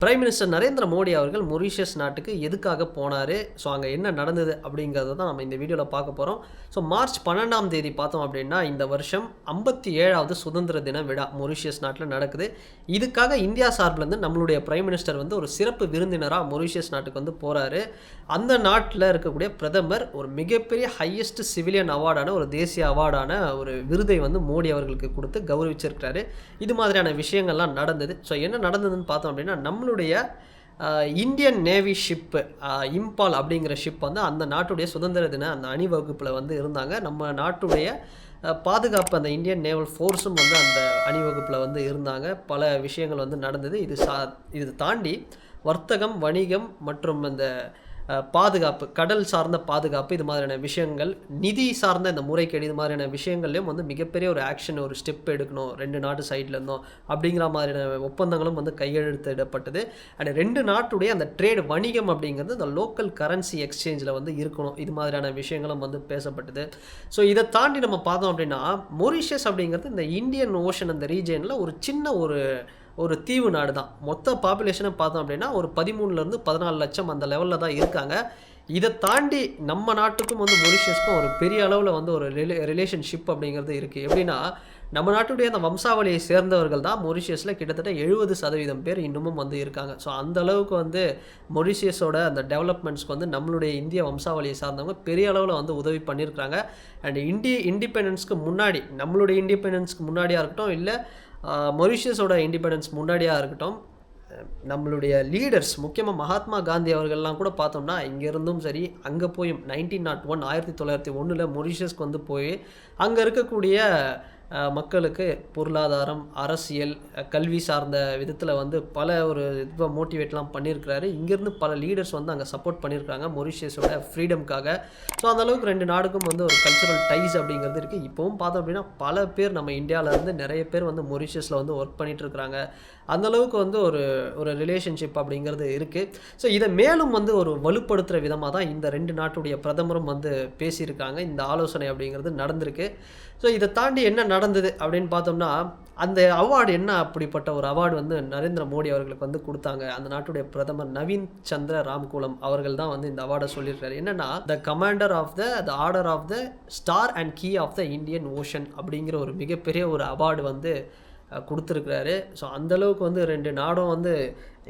Prime minister Narendra Modi அவர்கள் Mauritius நாட்டுக்கு எதுக்காக போனார், ஸோ அங்கே என்ன நடந்தது அப்படிங்கிறத தான் நம்ம இந்த வீடியோவில் பார்க்க போகிறோம். ஸோ மார்ச் 12ஆம் தேதி பார்த்தோம் அப்படின்னா இந்த வருஷம் 57வது சுதந்திர தின விழா மொரீஷியஸ் நாட்டில் நடக்குது. இதுக்காக இந்தியா சார்பிலேருந்து நம்மளுடைய பிரைம் மினிஸ்டர் வந்து ஒரு சிறப்பு விருந்தினராக மொரீஷியஸ் நாட்டுக்கு வந்து போகிறாரு. அந்த நாட்டில் இருக்கக்கூடிய பிரதமர் ஒரு மிகப்பெரிய ஹையஸ்ட் சிவிலியன் அவார்டான ஒரு தேசிய அவார்டான ஒரு விருதை வந்து மோடி அவர்களுக்கு கொடுத்து கௌரவிச்சிருக்கிறாரு. இது மாதிரியான விஷயங்கள்லாம் நடந்தது. ஸோ என்ன நடந்ததுன்னு பார்த்தோம் அப்படின்னா நம்மளுடைய இந்தியன் நேவி ஷிப்பு இம்பால் அப்படிங்கிற ஷிப் வந்து அந்த நாட்டுடைய சுதந்திர தின அந்த அணிவகுப்பில் வந்து இருந்தாங்க. நம்ம நாட்டுடைய பாதுகாப்பு அந்த இந்தியன் நேவல் ஃபோர்ஸும் வந்து அந்த அணிவகுப்பில் வந்து இருந்தாங்க. பல விஷயங்கள் வந்து நடந்தது. இது தாண்டி வர்த்தகம், வணிகம் மற்றும் அந்த பாதுகாப்பு, கடல் சார்ந்த பாதுகாப்பு, இது மாதிரியான விஷயங்கள், நிதி சார்ந்த இந்த முறைகேடு, இது மாதிரியான விஷயங்கள்லையும் வந்து மிகப்பெரிய ஒரு ஆக்ஷன், ஒரு ஸ்டெப் எடுக்கணும் 2 நாட்டு சைட்லேருந்தும் அப்படிங்கிற மாதிரியான ஒப்பந்தங்களும் வந்து கையெழுத்திடப்பட்டது. அண்ட் 2 நாட்டுடைய அந்த ட்ரேட் வணிகம் அப்படிங்கிறது இந்த லோக்கல் கரன்சி எக்ஸ்சேஞ்சில் வந்து இருக்கணும். இது மாதிரியான விஷயங்களும் வந்து பேசப்பட்டது. ஸோ இதை தாண்டி நம்ம பார்த்தோம் அப்படின்னா மொரீஷியஸ் அப்படிங்கிறது இந்த இந்தியன் ஓஷன் அந்த ரீஜனில் ஒரு சின்ன ஒரு தீவு நாடு தான். மொத்த பாப்புலேஷனை பார்த்தோம் அப்படின்னா ஒரு 13லேருந்து 14 லட்சம் அந்த லெவலில் தான் இருக்காங்க. இதை தாண்டி நம்ம நாட்டுக்கும் வந்து மொரீஷியஸ்க்கும் ஒரு பெரிய அளவில் வந்து ஒரு ரிலேஷன்ஷிப் அப்படிங்கிறது இருக்குது. எப்படின்னா நம்ம நாட்டுடைய அந்த வம்சாவளியை சேர்ந்தவர்கள் தான் மொரீஷியஸில் கிட்டத்தட்ட 70% பேர் இன்னமும் வந்து இருக்காங்க. ஸோ அந்த அளவுக்கு வந்து மொரீஷியஸோட அந்த டெவலப்மெண்ட்ஸ்க்கு வந்து நம்மளுடைய இந்திய வம்சாவளியை சார்ந்தவங்க பெரிய அளவில் வந்து உதவி பண்ணியிருக்கிறாங்க. அண்ட் இண்டிபெண்டன்ஸ்க்கு முன்னாடி, நம்மளுடைய இண்டிபெண்டன்ஸ்க்கு முன்னாடியாக இருக்கட்டும், இல்லை மொரீஷியஸோட இண்டிபெண்டன்ஸ் முன்னாடியாக இருக்கட்டும், நம்மளுடைய லீடர்ஸ் முக்கியமாக மகாத்மா காந்தி அவர்கள்லாம் கூட பார்த்தோம்னா இங்கேருந்தும் சரி அங்கே போயும் 1901 மொரீஷியஸ்க்கு வந்து போய் அங்கே இருக்கக்கூடிய மக்களுக்கு பொருளாதாரம், அரசியல், கல்வி சார்ந்த விதத்தில் வந்து பல ஒரு இதுவாக மோட்டிவேட்லாம் பண்ணியிருக்கிறாரு. இங்கேருந்து பல லீடர்ஸ் வந்து அங்கே சப்போர்ட் பண்ணியிருக்காங்க மொரீஷியஸோட ஃப்ரீடம்காக. ஸோ அந்தளவுக்கு 2 நாடுக்கும் வந்து ஒரு கல்ச்சுரல் டைஸ் அப்படிங்கிறது இருக்குது. இப்போவும் பார்த்தோம் அப்படின்னா பல பேர் நம்ம இந்தியாவிலேருந்து நிறைய பேர் வந்து மொரீஷியஸில் வந்து ஒர்க் பண்ணிகிட்ருக்குறாங்க. அந்தளவுக்கு வந்து ஒரு ரிலேஷன்ஷிப் அப்படிங்கிறது இருக்குது. ஸோ இதை மேலும் வந்து ஒரு வலுப்படுத்துகிற விதமாக தான் இந்த 2 நாட்டுடைய பிரதமரும் வந்து பேசியிருக்காங்க. இந்த ஆலோசனை அப்படிங்கிறது நடந்திருக்கு. ஸோ இதை தாண்டி என்ன நடந்தது அப்படின்னு பார்த்தோம்னா அந்த அவார்டு என்ன அப்படிப்பட்ட ஒரு அவார்டு வந்து நரேந்திர மோடி அவர்களுக்கு வந்து கொடுத்தாங்க. அந்த நாட்டுடைய பிரதமர் நவீன் சந்திர ராம்கூலம் அவர்கள் தான் வந்து இந்த அவார்டை சொல்லியிருக்காரு. என்னென்னா the commander of the order of the star and key of the Indian ocean அப்படிங்கிற ஒரு மிகப்பெரிய ஒரு அவார்டு வந்து கொடுத்துருக்கிறாரு. ஸோ அந்தளவுக்கு வந்து 2 நாடும் வந்து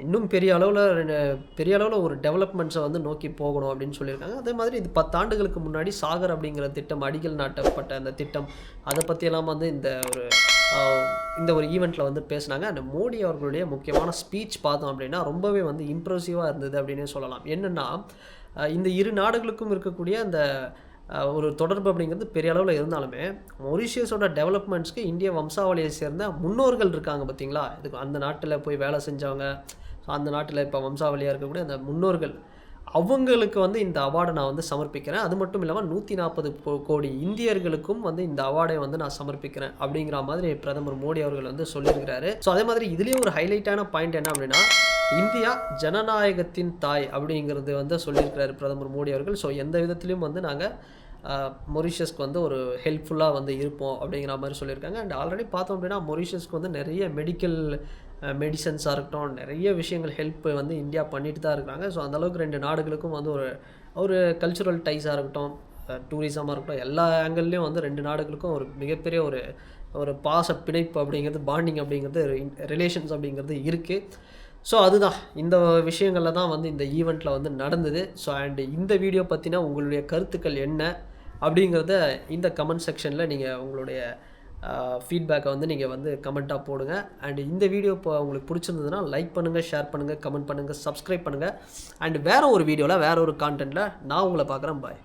இன்னும் பெரிய அளவில் ஒரு டெவலப்மெண்ட்ஸை வந்து நோக்கி போகணும் அப்படின்னு சொல்லியிருக்காங்க. அதே மாதிரி இது 10 ஆண்டுகளுக்கு முன்னாடி சாகர் அப்படிங்கிற திட்டம், அடிக்கல் நாட்டப்பட்ட அந்த திட்டம், அதை பற்றியெல்லாம் வந்து இந்த ஒரு ஈவெண்ட்டில் வந்து பேசினாங்க. அந்த மோடி அவர்களுடைய முக்கியமான ஸ்பீச் பார்த்தோம் அப்படின்னா ரொம்பவே வந்து இம்ப்ரெசிவாக இருந்தது அப்படின்னே சொல்லலாம். என்னென்னா இந்த 2 நாடுகளுக்கும் இருக்கக்கூடிய அந்த ஒரு தொடர்பு அப்படிங்கிறது பெரிய அளவில் இருந்தாலுமே மொரீஷியஸோட டெவலப்மெண்ட்ஸ்க்கு இந்திய வம்சாவளியை சேர்ந்த முன்னோர்கள் இருக்காங்க பார்த்தீங்களா. இதுக்கு அந்த நாட்டில் போய் வேலை செஞ்சவங்க, அந்த நாட்டில் இப்போ வம்சாவளியாக இருக்கக்கூடிய அந்த முன்னோர்கள், அவங்களுக்கு வந்து இந்த அவார்டை நான் வந்து சமர்ப்பிக்கிறேன். அது மட்டும் இல்லாமல் 140 கோடி இந்தியர்களுக்கும் வந்து இந்த அவார்டை வந்து நான் சமர்ப்பிக்கிறேன் அப்படிங்கிற மாதிரி பிரதமர் மோடி அவர்கள் வந்து சொல்லியிருக்கிறாரு. ஸோ அதே மாதிரி இதுலேயே ஒரு ஹைலைட்டான பாயிண்ட் என்ன அப்படின்னா இந்தியா ஜனநாயகத்தின் தாய் அப்படிங்கிறது வந்து சொல்லியிருக்கிறாரு பிரதமர் மோடி அவர்கள். ஸோ எந்த விதத்துலையும் வந்து நாங்கள் மொரீஷியஸ்க்கு வந்து ஒரு ஹெல்ப்ஃபுல்லாக வந்து இருப்போம் அப்படிங்கிற மாதிரி சொல்லியிருக்காங்க. அண்ட் ஆல்ரெடி பார்த்தோம் அப்படின்னா மொரீஷியஸ்க்கு வந்து நிறைய மெடிசன்ஸாக இருக்கட்டும், நிறைய விஷயங்கள் ஹெல்ப் வந்து இந்தியா பண்ணிட்டு தான் இருக்கிறாங்க. ஸோ அந்தளவுக்கு 2 நாடுகளுக்கும் வந்து ஒரு கல்ச்சுரல் டைஸாக இருக்கட்டும், டூரிசமாக இருக்கட்டும், எல்லா ஆங்கிள்லேயும் வந்து 2 நாடுகளுக்கும் ஒரு மிகப்பெரிய ஒரு பாச பிணைப்பு அப்படிங்கிறது, பாண்டிங் அப்படிங்கிறது, ரிலேஷன்ஸ் அப்படிங்கிறது இருக்குது. ஸோ அதுதான் இந்த விஷயங்களில் தான் வந்து இந்த ஈவெண்ட்டில் வந்து நடந்தது. ஸோ அண்ட் இந்த வீடியோ பற்றினா உங்களுடைய கருத்துக்கள் என்ன அப்படிங்கிறத இந்த கமெண்ட் செக்ஷனில் நீங்கள் உங்களுடைய ஃபீட்பேக்கை வந்து நீங்கள் வந்து கமெண்ட்டாக போடுங்க. அண்ட் இந்த வீடியோ இப்போ உங்களுக்கு பிடிச்சிருந்ததுன்னா லைக் பண்ணுங்கள், ஷேர் பண்ணுங்கள், கமெண்ட் பண்ணுங்கள், சப்ஸ்கிரைப் பண்ணுங்கள். அண்ட் வேறு ஒரு வீடியோவில் வேறு ஒரு கான்டென்ட்டில் நான் உங்களை பார்க்குறேன். பாய்.